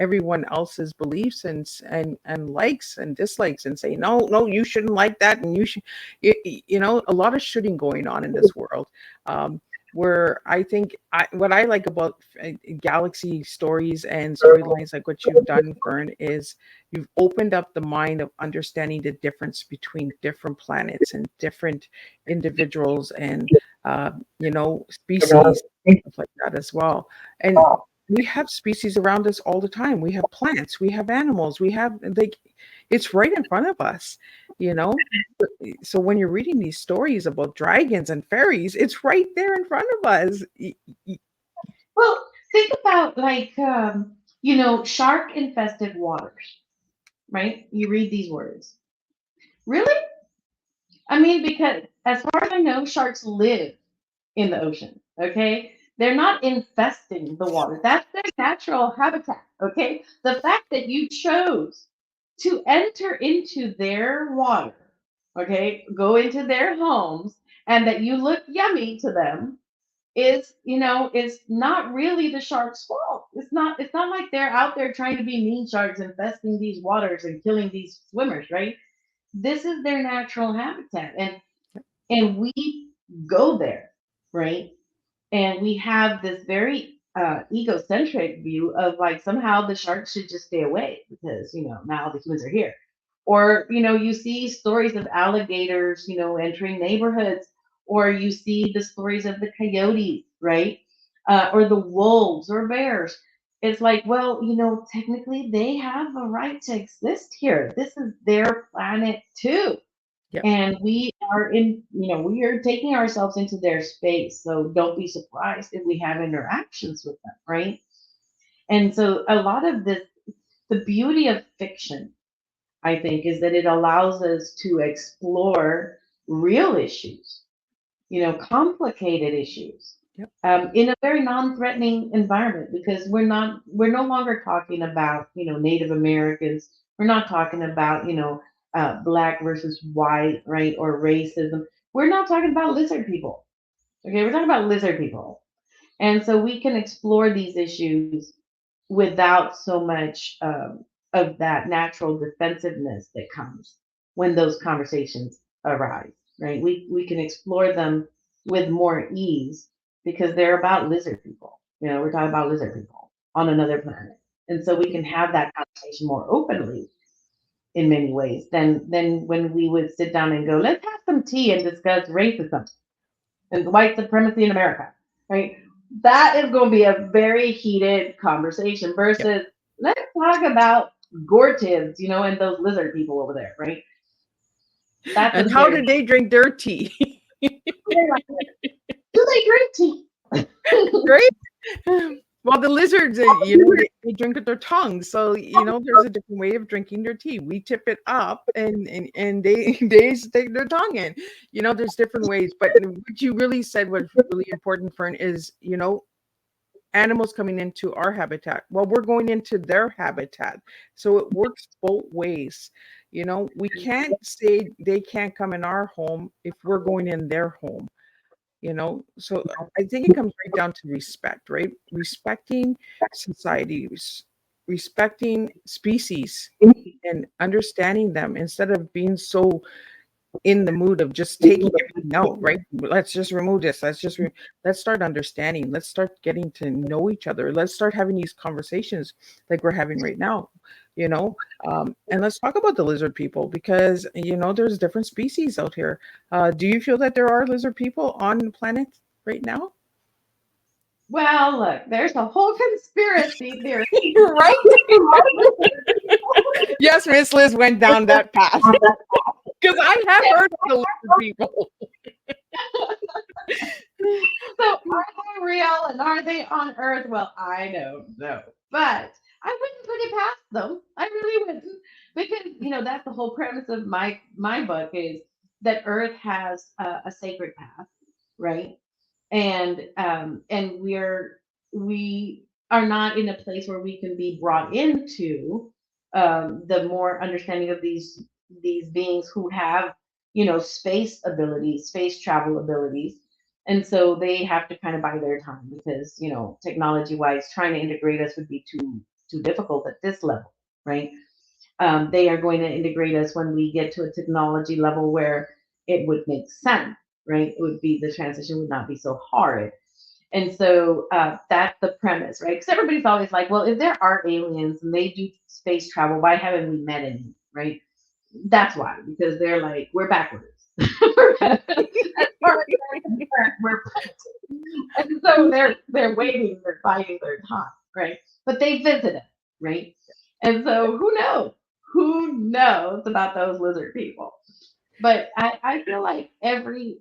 everyone else's beliefs and likes and dislikes and say no, no, you shouldn't like that, and you should, a lot of shooting going on in this world. Um, where I think what I like about Galaxy stories and storylines like what you've done, Fern, is you've opened up the mind of understanding the difference between different planets and different individuals and species, stuff like that as well. And we have species around us all the time. We have plants, we have animals, we have like it's right in front of us, you know. So when you're reading these stories about dragons and fairies, it's right there in front of us. Well, think about like shark infested waters, right? You read these words. Really? I mean, because as far as I know, sharks live in the ocean. Okay, they're not infesting the water. That's their natural habitat. Okay, the fact that you chose to enter into their water, okay, go into their homes, and that you look yummy to them is not really the shark's fault. It's not like they're out there trying to be mean sharks infesting these waters and killing these swimmers, right? This is their natural habitat, and we go there, right? And we have this very egocentric view of like somehow the sharks should just stay away because now the humans are here. Or you see stories of alligators entering neighborhoods, or you see the stories of the coyotes, right? Or the wolves or bears. It's like, well, technically they have a right to exist here. This is their planet too, Yep. and we are taking ourselves into their space, so don't be surprised if we have interactions with them, right? And so a lot of this, the beauty of fiction, I think, is that it allows us to explore real issues, complicated issues, Yep. in a very non-threatening environment, because we're no longer talking about Native Americans. We're not talking about black versus white, right, or racism. We're not talking about lizard people. Okay, we're talking about lizard people, and so we can explore these issues without so much of that natural defensiveness that comes when those conversations arise, right? We can explore them with more ease because they're about lizard people. We're talking about lizard people on another planet. And so we can have that conversation more openly in many ways than when we would sit down and go, let's have some tea and discuss racism and white supremacy in America, right? That is going to be a very heated conversation Yep. versus let's talk about Gore-Tibbs, and those lizard people over there, right? That's And a how very did they drink their tea? do they drink tea? Right? Well, the lizards, they drink with their tongues. So, there's a different way of drinking their tea. We tip it up and they they stick their tongue in. There's different ways. But what you really said was really important, Fern, is, animals coming into our habitat. Well, we're going into their habitat. So it works both ways. We can't say they can't come in our home if we're going in their home. So I think it comes right down to respect, right? Respecting society, respecting species, and understanding them instead of being so in the mood of just taking everything out, right? Let's just remove this. Let's start understanding. Let's start getting to know each other. Let's start having these conversations like we're having right now, you know. And let's talk about the lizard people because there's different species out here. Do you feel that there are lizard people on the planet right now? Well, look, there's a whole conspiracy theory. You're right. Yes, Miss Liz went down that path because I have heard of the lizard people. So are they real and are they on Earth? Well, I don't know. But I wouldn't put it past them. I really wouldn't. Because, that's the whole premise of my book is that Earth has a sacred path, right? And we are not in a place where we can be brought into the more understanding of these beings who have space abilities, space travel abilities, and so they have to kind of buy their time because technology wise trying to integrate us would be too difficult at this level, right? They are going to integrate us when we get to a technology level where it would make sense, right? It would be the transition would not be so hard. And so that's the premise, right? Because everybody's always like, well, if there are aliens and they do space travel, why haven't we met any, right? That's why, because they're like, we're backwards. As far as they're concerned, we're and so they're waiting, they're biding their time, right? But they visit us, right? And so who knows? Who knows about those lizard people? But I feel like every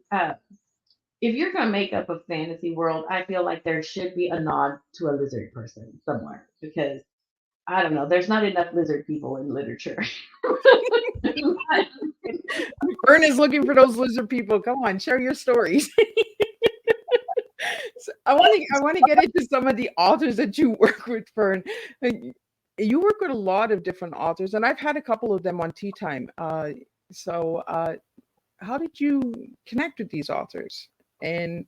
if you're gonna make up a fantasy world, I feel like there should be a nod to a lizard person somewhere because I don't know, there's not enough lizard people in literature. Vern is looking for those lizard people. Come on, share your stories. So I want to get into some of the authors that you work with, Fern. You work with a lot of different authors, and I've had a couple of them on Tea Time. So how did you connect with these authors, and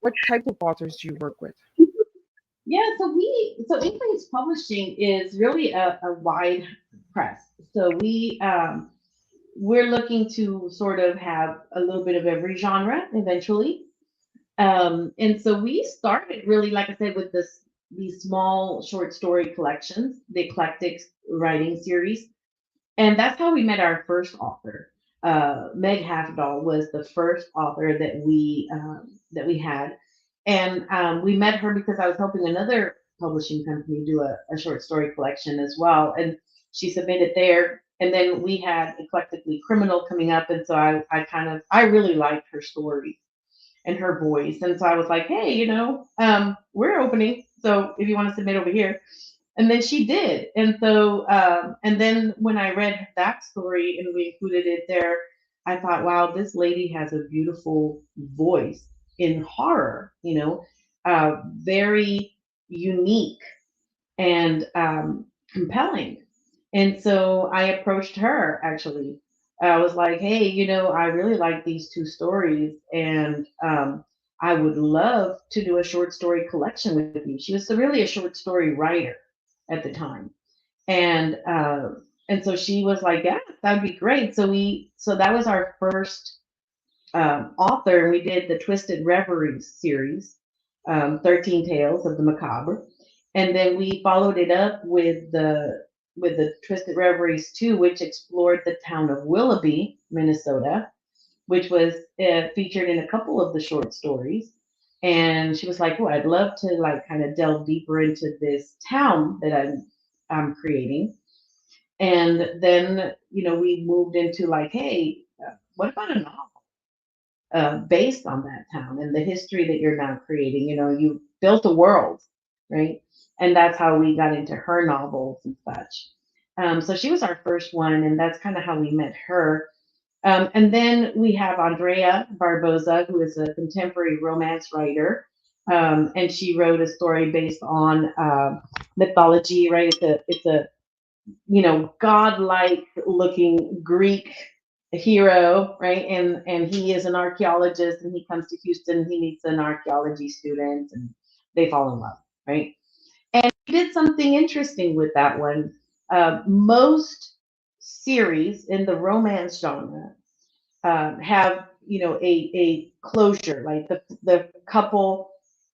what type of authors do you work with? Yeah, so Inklings Publishing is really a wide press. So we're looking to sort of have a little bit of every genre eventually. And so we started really, like I said, with these small short story collections, the eclectic writing series, and that's how we met our first author. Meg Hafdahl was the first author that we had, and we met her because I was helping another publishing company do a short story collection as well, and she submitted there. And then we had Eclectically Criminal coming up, and so I really liked her story and her voice. And so I was like, hey, we're opening. So if you want to submit over here. And then she did. And so, and then when I read that story and we included it there, I thought, wow, this lady has a beautiful voice in horror, very unique and compelling. And so I approached her actually. I was like, hey, I really like these two stories, and I would love to do a short story collection with you. She was really a short story writer at the time, and so she was like, yeah, that'd be great. So that was our first author, and we did the Twisted Reveries series, 13 Tales of the Macabre. And then we followed it up with the Twisted Reveries 2, which explored the town of Willoughby, Minnesota, which was featured in a couple of the short stories. And she was like, "Oh, I'd love to like kind of delve deeper into this town that I'm creating." And then we moved into like, "Hey, what about a novel?" Based on that town and the history that you're now creating. You built a world, right? And that's how we got into her novels and such. So she was our first one, and that's kind of how we met her. And then we have Andrea Barboza, who is a contemporary romance writer. And she wrote a story based on mythology, right? It's a godlike looking Greek hero, right? And he is an archaeologist, and he comes to Houston. He meets an archaeology student, and they fall in love, right? And he did something interesting with that one. Most series in the romance genre have a closure, like the couple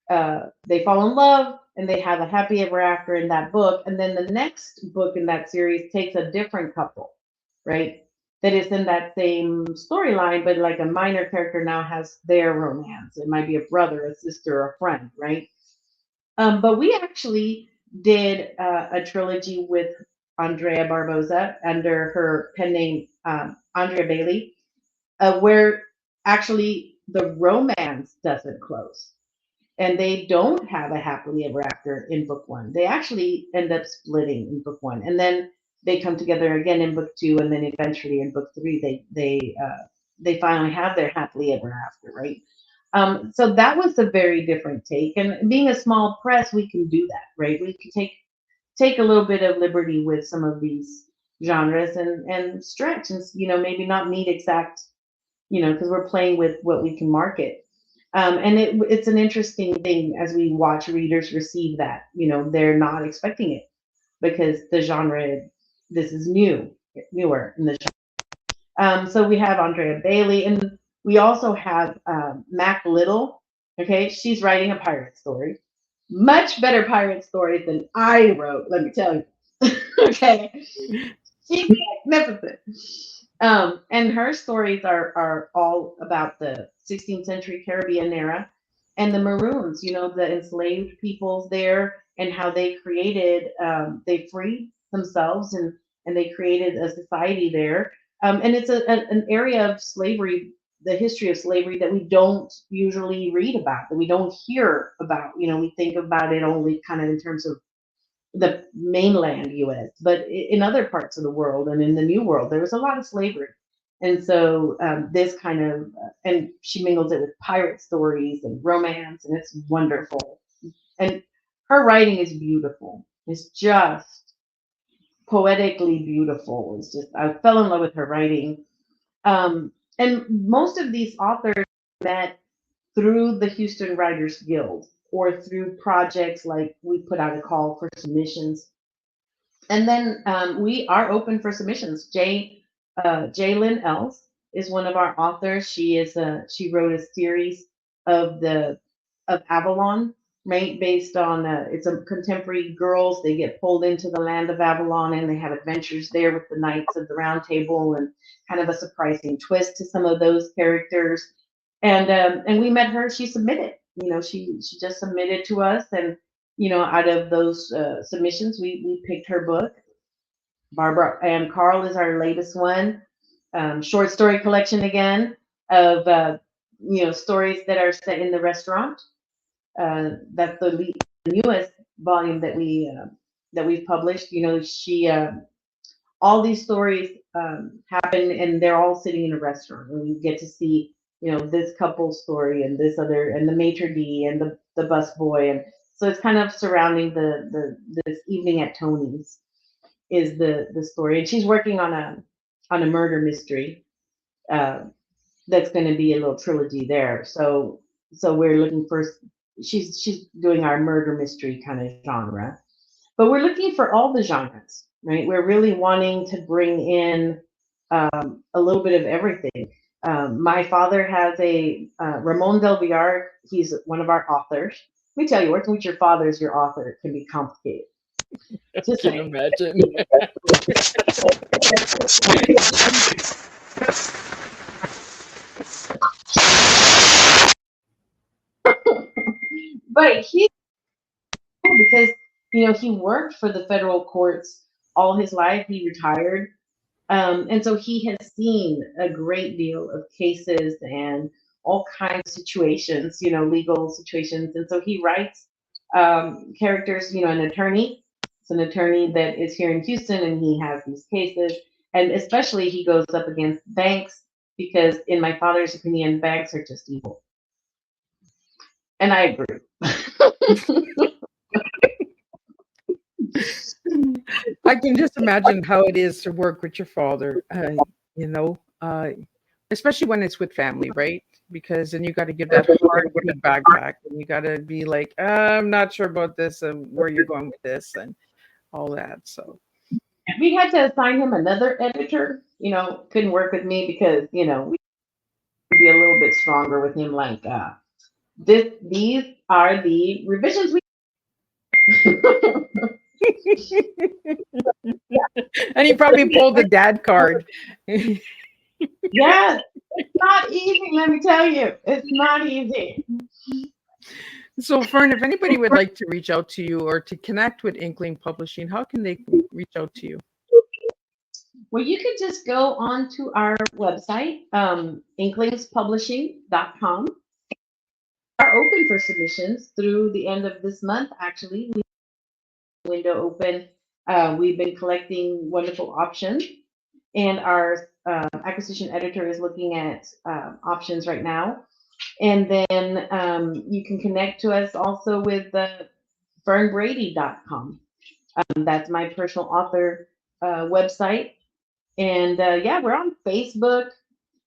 they fall in love and they have a happy ever after in that book, and then the next book in that series takes a different couple, right? That is in that same storyline, but like a minor character now has their romance. It might be a brother, a sister, a friend, right? But we actually did a trilogy with Andrea Barboza under her pen name Andrea Bailey, where actually the romance doesn't close and they don't have a happily ever after in book one. They actually end up splitting in book one, and then they come together again in book two, and then eventually in book three they finally have their happily ever after, right? So that was a very different take, and being a small press, we can do that, right? We can take a little bit of liberty with some of these genres and stretch and maybe not meet exact because we're playing with what we can market. And it's an interesting thing as we watch readers receive that. They're not expecting it because the genre, this is newer in the genre. So we have Andrea Bailey, and we also have Mac Little. Okay, she's writing a pirate story, much better pirate story than I wrote. Let me tell you. Okay, she's magnificent. And her stories are all about the 16th century Caribbean era and the Maroons, the enslaved peoples there and how they freed themselves and they created a society there. And it's an area of slavery, the history of slavery that we don't usually read about, that we don't hear about. We think about it only kind of in terms of the mainland US, but in other parts of the world and in the New World, there was a lot of slavery. And so this kind of, and she mingles it with pirate stories and romance, and it's wonderful. And her writing is beautiful. It's just poetically beautiful. It's just, I fell in love with her writing. And most of these authors met through the Houston Writers Guild or through projects like we put out a call for submissions. And then we are open for submissions. Jalen Els is one of our authors. She wrote a series of the of Avalon, right? Based on it's a contemporary girls. They get pulled into the land of Avalon and they have adventures there with the Knights of the Round Table and kind of a surprising twist to some of those characters. And we met her. She submitted. She just submitted to us, and out of those submissions, we picked her book. Barbara and Carl is our latest one. Short story collection again of stories that are set in the restaurant. That's the newest volume that we've published. She all these stories happen and they're all sitting in a restaurant and we get to see this couple's story and this other and the maitre d and the bus boy, and so it's kind of surrounding the this evening at Tony's is the story, and she's working on a murder mystery uh, that's going to be a little trilogy there. So we're looking for, she's doing our murder mystery kind of genre, but we're looking for all the genres, right? We're really wanting to bring in a little bit of everything. My father has a Ramon Del Villar. He's one of our authors. Let me tell you, working with your father as your author can be complicated. Just Can saying. imagine. But he, because he worked for the federal courts all his life. He retired, and so he has seen a great deal of cases and all kinds of situations, legal situations. And so he writes characters, an attorney. It's an attorney that is here in Houston and he has these cases. And especially he goes up against banks because, in my father's opinion, banks are just evil. And I agree. I can just imagine how it is to work with your father, you know, uh, especially when it's with family, right? Because then you got to give that hard feedback back, and you got to be like, I'm not sure about this, and where you're going with this, and all that. So, We had to assign him another editor. Couldn't work with me because, we could be a little bit stronger with him. Like, these are the revisions and he probably pulled the dad card. Yes, it's not easy, let me tell you. It's not easy. So, Fern, if anybody would like to reach out to you or to connect with Inkling Publishing, how can they reach out to you? Well, you can just go on to our website, inklingspublishing.com. We are open for submissions through the end of this month, actually. We have a window open. We've been collecting wonderful options, and our acquisition editor is looking at options right now. And then you can connect to us also with fernbrady.com. That's my personal author website. And yeah, we're on Facebook.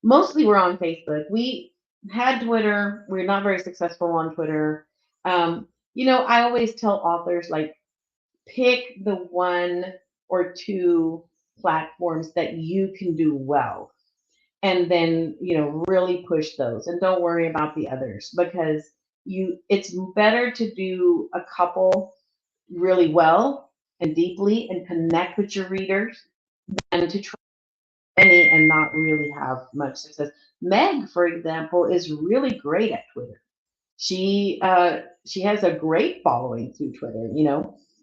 Mostly we're on Facebook. We had Twitter. We're not very successful on Twitter. I always tell authors, like, pick the one or two platforms that you can do well, and then really push those, and don't worry about the others, because it's better to do a couple really well and deeply and connect with your readers than to try many and not really have much success. Meg, for example, is really great at Twitter. She has a great following through Twitter,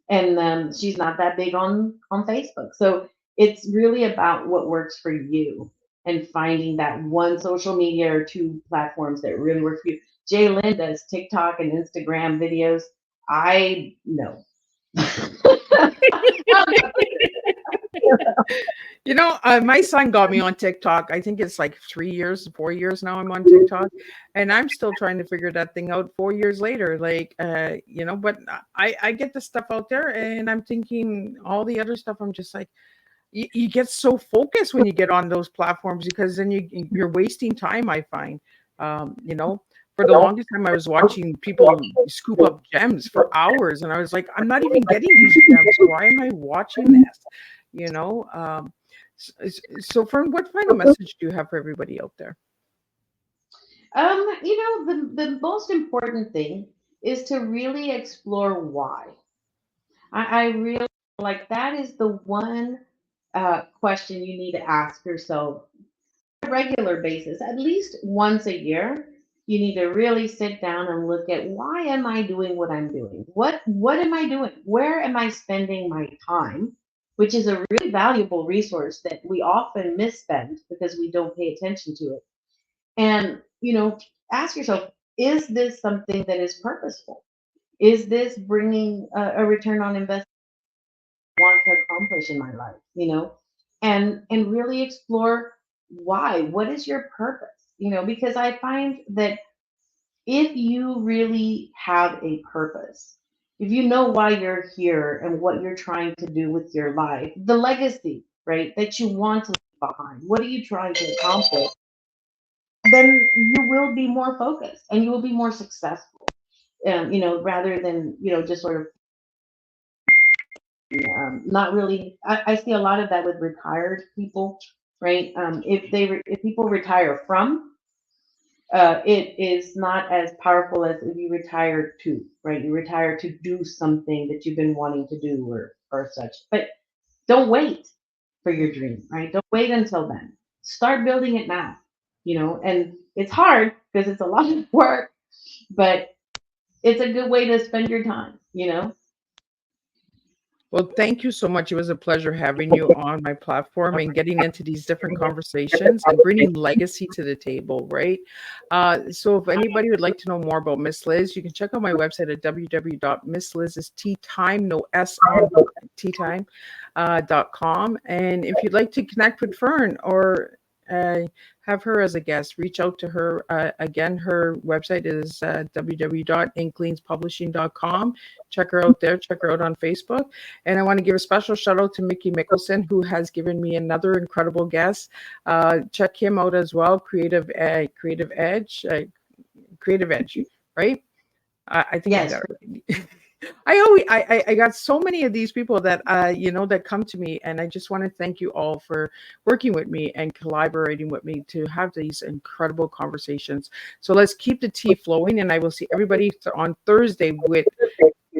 and she's not that big on Facebook. So it's really about what works for you and finding that one social media or two platforms that really work for you. Jay Lynn does TikTok and Instagram videos. I know. My son got me on TikTok. I think it's like 3 years, 4 years now I'm on TikTok, and I'm still trying to figure that thing out 4 years later. Like, but I get the stuff out there, and I'm thinking all the other stuff. I'm just like, you get so focused when you get on those platforms because then you're wasting time. I find, for the longest time I was watching people scoop up gems for hours, and I was like, I'm not even getting these gems. Why am I watching this? You know. So, Fern, what final message do you have for everybody out there? The most important thing is to really explore why. I really like that is the one question you need to ask yourself on a regular basis, at least once a year. You need to really sit down and look at, why am I doing what I'm doing? What am I doing? Where am I spending my time? Which is a really valuable resource that we often misspend because we don't pay attention to it. And ask yourself, is this something that is purposeful? Is this bringing a return on investment I want to accomplish in my life? And really explore why. What is your purpose? Because I find that if you really have a purpose, if you know why you're here and what you're trying to do with your life, the legacy, right, that you want to leave behind, what are you trying to accomplish? Then you will be more focused and you will be more successful. Rather than just sort of not really. I see a lot of that with retired people, right? If people retire from, it is not as powerful as if you retire to, right? You retire to do something that you've been wanting to do, or such. But don't wait for your dream, right? Don't wait until then. Start building it now. And it's hard because it's a lot of work, but it's a good way to spend your time. Well, thank you so much. It was a pleasure having you on my platform and getting into these different conversations and bringing legacy to the table, right? So, if anybody would like to know more about Miss Liz, you can check out my website at www.missliz's no S on teatime, .com. And if you'd like to connect with Fern or have her as a guest, reach out to her. Again, her website is www.inklingspublishing.com. Check her out there. Check her out on Facebook. And I want to give a special shout out to Mickey Mickelson, who has given me another incredible guest. Check him out as well. Creative Edge, right? I think I Yes. got it right. I got so many of these people that that come to me, and I just want to thank you all for working with me and collaborating with me to have these incredible conversations. So let's keep the tea flowing, and I will see everybody on Thursday with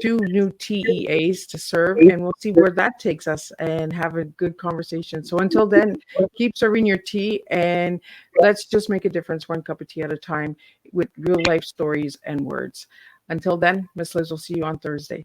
2 new TEAs to serve, and we'll see where that takes us and have a good conversation. So until then, keep serving your tea, and let's just make a difference one cup of tea at a time with real life stories and words. Until then, Miss Liz will see you on Thursday.